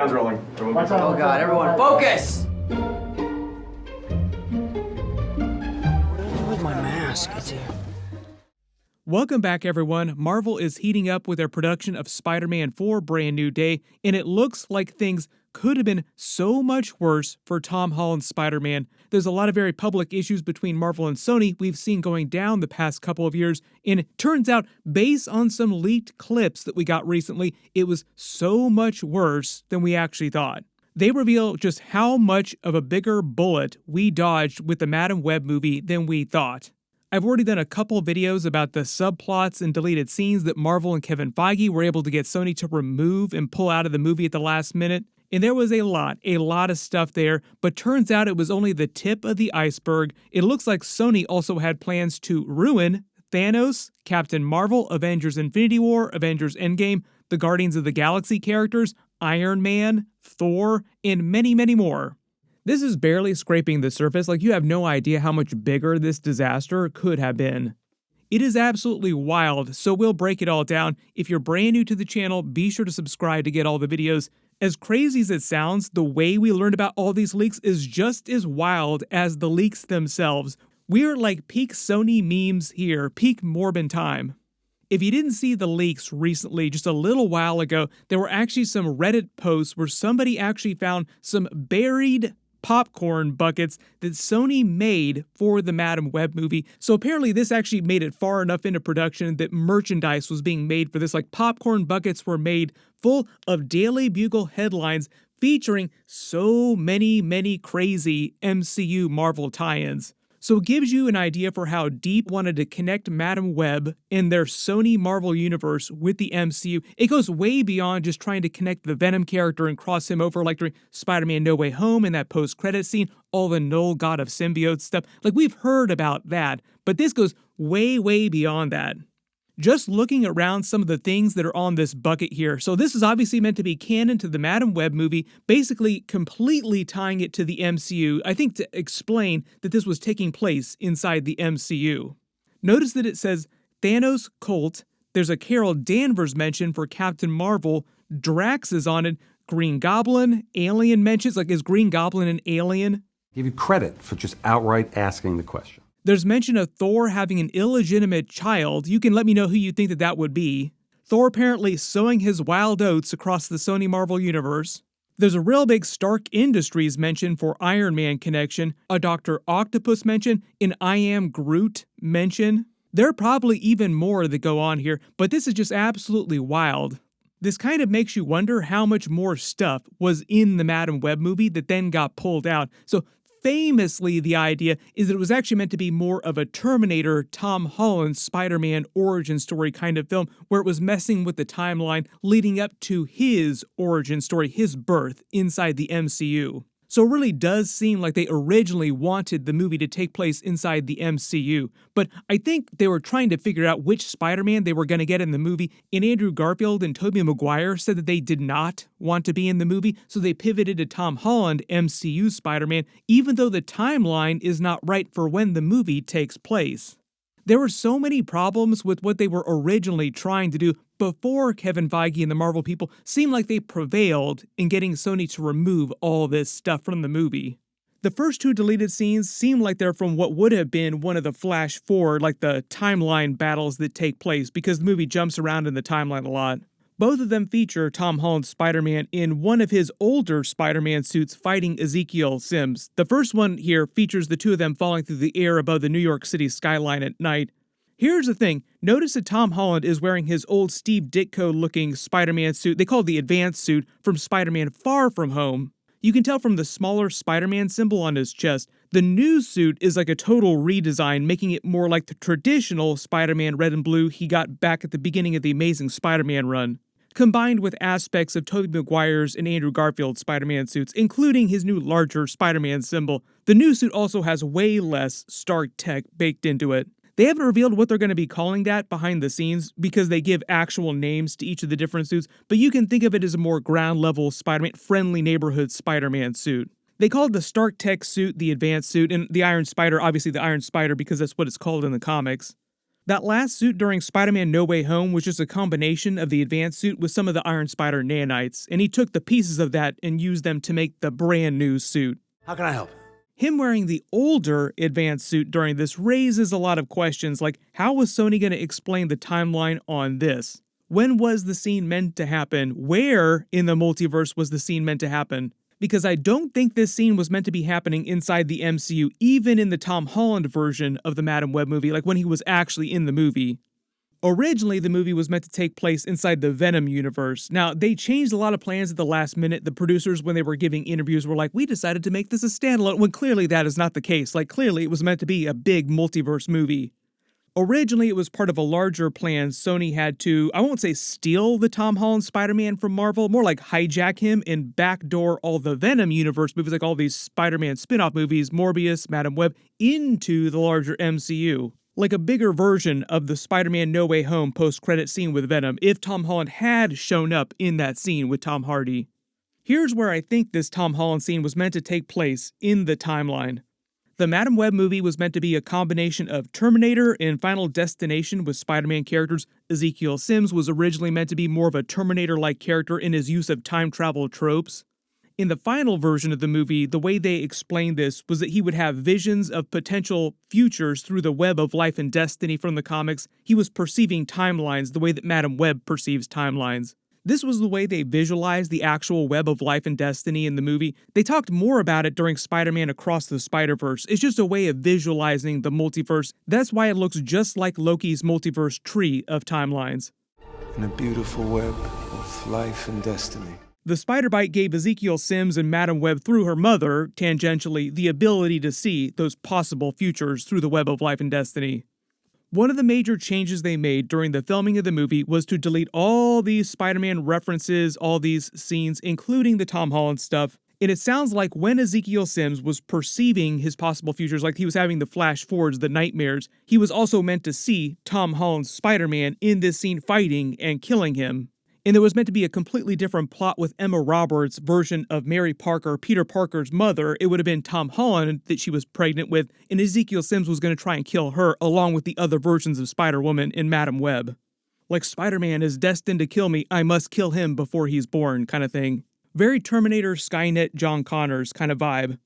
Sounds rolling. Oh God, everyone focus! With my mask, it's here. Welcome back, everyone. Marvel is heating up with their production of Spider-Man 4 Brand New Day, and it looks like things could have been so much worse for Tom Holland Spider-Man. There's a lot of very public issues between Marvel and Sony we've seen going down the past couple of years, and it turns out, based on some leaked clips that we got recently, it was so much worse than we actually thought. They reveal just how much of a bigger bullet we dodged with the Madam Web movie than we thought. I've already done a couple videos about the subplots and deleted scenes that Marvel and Kevin Feige were able to get Sony to remove and pull out of the movie at the last minute. And there was a lot of stuff there, but turns out it was only the tip of the iceberg. It looks like Sony also had plans to ruin Thanos, Captain Marvel, Avengers Infinity War, Avengers Endgame, the Guardians of the Galaxy characters, Iron Man, Thor, and many, many more. This is barely scraping the surface, like you have no idea how much bigger this disaster could have been. It is absolutely wild, so we'll break it all down. If you're brand new to the channel, be sure to subscribe to get all the videos. As crazy as it sounds, the way we learned about all these leaks is just as wild as the leaks themselves. We're like peak Sony memes here, peak Morbin time. If you didn't see the leaks recently, just a little while ago, there were actually some Reddit posts where somebody actually found some buried popcorn buckets that Sony made for the Madam Web movie. So apparently this actually made it far enough into production that merchandise was being made for this. Like popcorn buckets were made full of Daily Bugle headlines featuring so many crazy MCU Marvel tie-ins. So it gives you an idea for how deep wanted to connect Madam Web and their Sony Marvel universe with the MCU. It goes way beyond just trying to connect the Venom character and cross him over like during Spider-Man No Way Home in that post-credit scene, all the Null God of Symbiote stuff. Like we've heard about that, but this goes way beyond that. Just looking around some of the things that are on this bucket here. So this is obviously meant to be canon to the Madam Web movie, basically completely tying it to the MCU, I think to explain that this was taking place inside the MCU. Notice that it says Thanos Colt, there's a Carol Danvers mention for Captain Marvel, Drax is on it, Green Goblin, Alien mentions, like is Green Goblin an alien? Give you credit for just outright asking the question. There's mention of Thor having an illegitimate child. You can let me know who you think that would be. Thor apparently sowing his wild oats across the Sony Marvel universe. There's a real big Stark Industries mention for Iron Man connection, a Dr. Octopus mention, an I Am Groot mention. There are probably even more that go on here, but this is just absolutely wild. This kind of makes you wonder how much more stuff was in the Madam Web movie that then got pulled out. So famously, the idea is that it was actually meant to be more of a Terminator, Tom Holland Spider-Man origin story kind of film, where it was messing with the timeline leading up to his origin story, his birth inside the MCU. So it really does seem like they originally wanted the movie to take place inside the MCU, but I think they were trying to figure out which Spider-Man they were going to get in the movie, and Andrew Garfield and Tobey Maguire said that they did not want to be in the movie, so they pivoted to Tom Holland MCU Spider-Man, even though the timeline is not right for when the movie takes place. There were so many problems with what they were originally trying to do before Kevin Feige and the Marvel people seemed like they prevailed in getting Sony to remove all this stuff from the movie. The first two deleted scenes seem like they're from what would have been one of the Flash Forward, like the timeline battles that take place, because the movie jumps around in the timeline a lot. Both of them feature Tom Holland Spider-Man in one of his older Spider-Man suits fighting Ezekiel Sims. The first one here features the two of them falling through the air above the New York City skyline at night. Here's the thing, notice that Tom Holland is wearing his old Steve Ditko-looking Spider-Man suit, they call it the advanced suit, from Spider-Man Far From Home. You can tell from the smaller Spider-Man symbol on his chest. The new suit is like a total redesign, making it more like the traditional Spider-Man red and blue he got back at the beginning of the Amazing Spider-Man run, combined with aspects of Tobey Maguire's and Andrew Garfield's Spider-Man suits, including his new larger Spider-Man symbol. The new suit also has way less Stark tech baked into it. They haven't revealed what they're going to be calling that behind the scenes because they give actual names to each of the different suits, but you can think of it as a more ground-level Spider-Man, friendly neighborhood Spider-Man suit. They called the Stark Tech suit the Advanced suit, and the Iron Spider, obviously the Iron Spider, because that's what it's called in the comics. That last suit during Spider-Man No Way Home was just a combination of the advanced suit with some of the Iron Spider nanites, and he took the pieces of that and used them to make the brand new suit. How can I help? Him wearing the older advanced suit during this raises a lot of questions, like how was Sony going to explain the timeline on this? When was the scene meant to happen? Where in the multiverse was the scene meant to happen? Because I don't think this scene was meant to be happening inside the MCU, even in the Tom Holland version of the Madam Web movie, like when he was actually in the movie. Originally, the movie was meant to take place inside the Venom universe. Now, they changed a lot of plans at the last minute. The producers, when they were giving interviews, were like, we decided to make this a standalone, when clearly that is not the case. Like, clearly it was meant to be a big multiverse movie. Originally, it was part of a larger plan. Sony had to, I won't say steal the Tom Holland Spider-Man from Marvel, more like hijack him and backdoor all the Venom universe movies, like all these Spider-Man spin-off movies, Morbius, Madam Web, into the larger MCU. Like a bigger version of the Spider-Man No Way Home post-credit scene with Venom if Tom Holland had shown up in that scene with Tom Hardy. Here's where I think this Tom Holland scene was meant to take place in the timeline. The Madam Web movie was meant to be a combination of Terminator and Final Destination with Spider-Man characters. Ezekiel Sims was originally meant to be more of a Terminator-like character in his use of time travel tropes. In the final version of the movie, the way they explained this was that he would have visions of potential futures through the web of life and destiny from the comics. He was perceiving timelines the way that Madam Web perceives timelines. This was the way they visualized the actual web of life and destiny in the movie. They talked more about it during Spider-Man Across the Spider-Verse. It's just a way of visualizing the multiverse. That's why it looks just like Loki's multiverse tree of timelines. In a beautiful web of life and destiny. The spider bite gave Ezekiel Sims and Madam Web through her mother, tangentially, the ability to see those possible futures through the web of life and destiny. One of the major changes they made during the filming of the movie was to delete all these Spider-Man references, all these scenes, including the Tom Holland stuff. And it sounds like when Ezekiel Sims was perceiving his possible futures, like he was having the flash forwards, the nightmares, he was also meant to see Tom Holland's Spider-Man in this scene fighting and killing him. And there was meant to be a completely different plot with Emma Roberts' version of Mary Parker, Peter Parker's mother. It would have been Tom Holland that she was pregnant with, and Ezekiel Sims was going to try and kill her along with the other versions of Spider-Woman in Madam Web. Like Spider-Man is destined to kill me, I must kill him before he's born kind of thing. Very Terminator, Skynet, John Connors kind of vibe.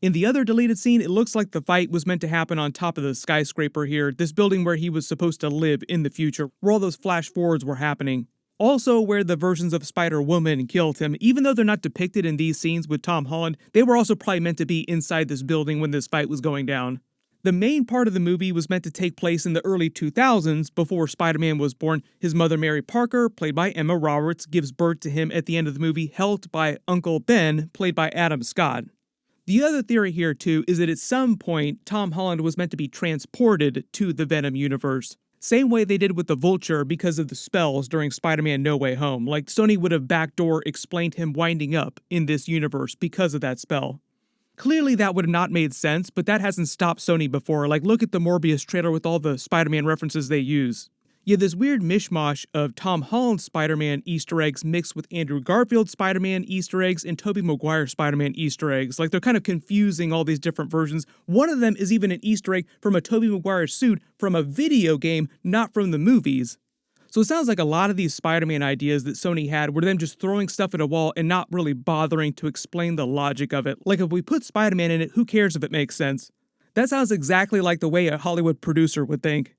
In the other deleted scene, it looks like the fight was meant to happen on top of the skyscraper here, this building where he was supposed to live in the future, where all those flash forwards were happening. Also where the versions of Spider-Woman killed him. Even though they're not depicted in these scenes with Tom Holland, they were also probably meant to be inside this building when this fight was going down. The main part of the movie was meant to take place in the early 2000s before Spider-Man was born. His mother Mary Parker, played by Emma Roberts, gives birth to him at the end of the movie, helped by Uncle Ben, played by Adam Scott. The other theory here too is that at some point Tom Holland was meant to be transported to the Venom universe. Same way they did with the Vulture because of the spells during Spider-Man No Way Home. Like Sony would have backdoor explained him winding up in this universe because of that spell. Clearly that would have not made sense, but that hasn't stopped Sony before. Like look at the Morbius trailer with all the Spider-Man references they use. You have this weird mishmash of Tom Holland Spider-Man Easter eggs mixed with Andrew Garfield Spider-Man Easter eggs and Tobey Maguire Spider-Man Easter eggs. Like they're kind of confusing all these different versions. One of them is even an Easter egg from a Tobey Maguire suit from a video game, not from the movies. So it sounds like a lot of these Spider-Man ideas that Sony had were them just throwing stuff at a wall and not really bothering to explain the logic of it. Like if we put Spider-Man in it, who cares if it makes sense? That sounds exactly like the way a Hollywood producer would think.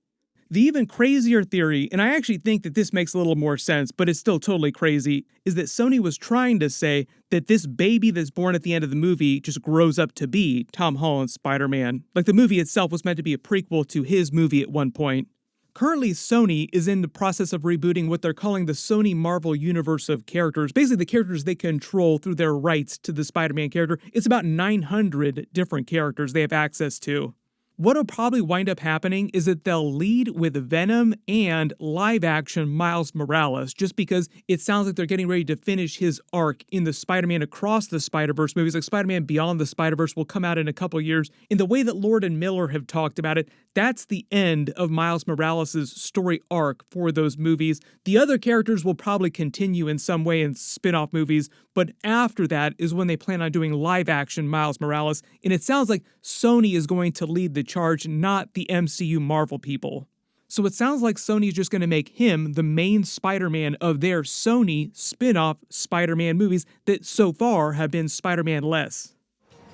The even crazier theory, and I actually think that this makes a little more sense, but it's still totally crazy, is that Sony was trying to say that this baby that's born at the end of the movie just grows up to be Tom Holland's Spider-Man. Like the movie itself was meant to be a prequel to his movie at one point. Currently, Sony is in the process of rebooting what they're calling the Sony Marvel universe of characters, basically the characters they control through their rights to the Spider-Man character. It's about 900 different characters they have access to. What'll probably wind up happening is that they'll lead with Venom and live-action Miles Morales, just because it sounds like they're getting ready to finish his arc in the Spider-Man Across the Spider-Verse movies. Like Spider-Man Beyond the Spider-Verse will come out in a couple years. In the way that Lord and Miller have talked about it, that's the end of Miles Morales' story arc for those movies. The other characters will probably continue in some way in spin-off movies, but after that is when they plan on doing live-action Miles Morales, and it sounds like Sony is going to lead the charge, not the MCU Marvel people. So it sounds like Sony is just going to make him the main Spider-Man of their Sony spin-off Spider-Man movies that so far have been Spider-Man-less.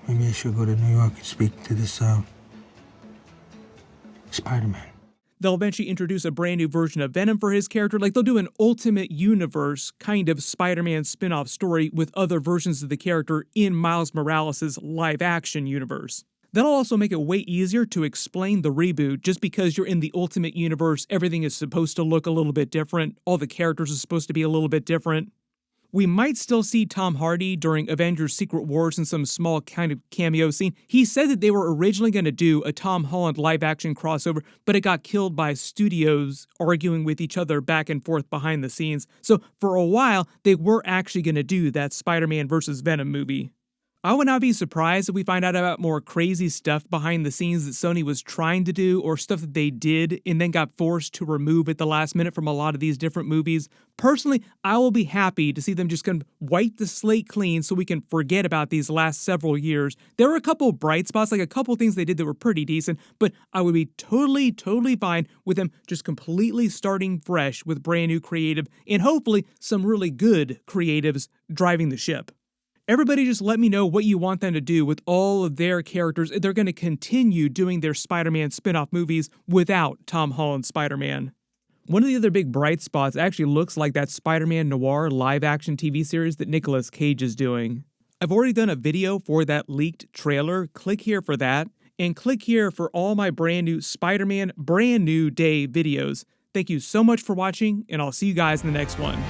Maybe I should go to New York and speak to this, Spider-Man. They'll eventually introduce a brand new version of Venom for his character. Like, they'll do an Ultimate Universe kind of Spider-Man spin-off story with other versions of the character in Miles Morales' live-action universe. That'll also make it way easier to explain the reboot. Just because you're in the Ultimate Universe, everything is supposed to look a little bit different. All the characters are supposed to be a little bit different. We might still see Tom Hardy during Avengers Secret Wars in some small kind of cameo scene. He said that they were originally going to do a Tom Holland live-action crossover, but it got killed by studios arguing with each other back and forth behind the scenes. So for a while, they were actually going to do that Spider-Man vs. Venom movie. I would not be surprised if we find out about more crazy stuff behind the scenes that Sony was trying to do, or stuff that they did and then got forced to remove at the last minute from a lot of these different movies. Personally, I will be happy to see them just kind of wipe the slate clean so we can forget about these last several years. There were a couple bright spots, like a couple things they did that were pretty decent, but I would be totally fine with them just completely starting fresh with brand new creative and hopefully some really good creatives driving the ship. Everybody just let me know what you want them to do with all of their characters. They're going to continue doing their Spider-Man spin-off movies without Tom Holland Spider-Man. One of the other big bright spots actually looks like that Spider-Man Noir live-action TV series that Nicolas Cage is doing. I've already done a video for that leaked trailer. Click here for that, and click here for all my brand new Spider-Man Brand New Day videos. Thank you so much for watching, and I'll see you guys in the next one.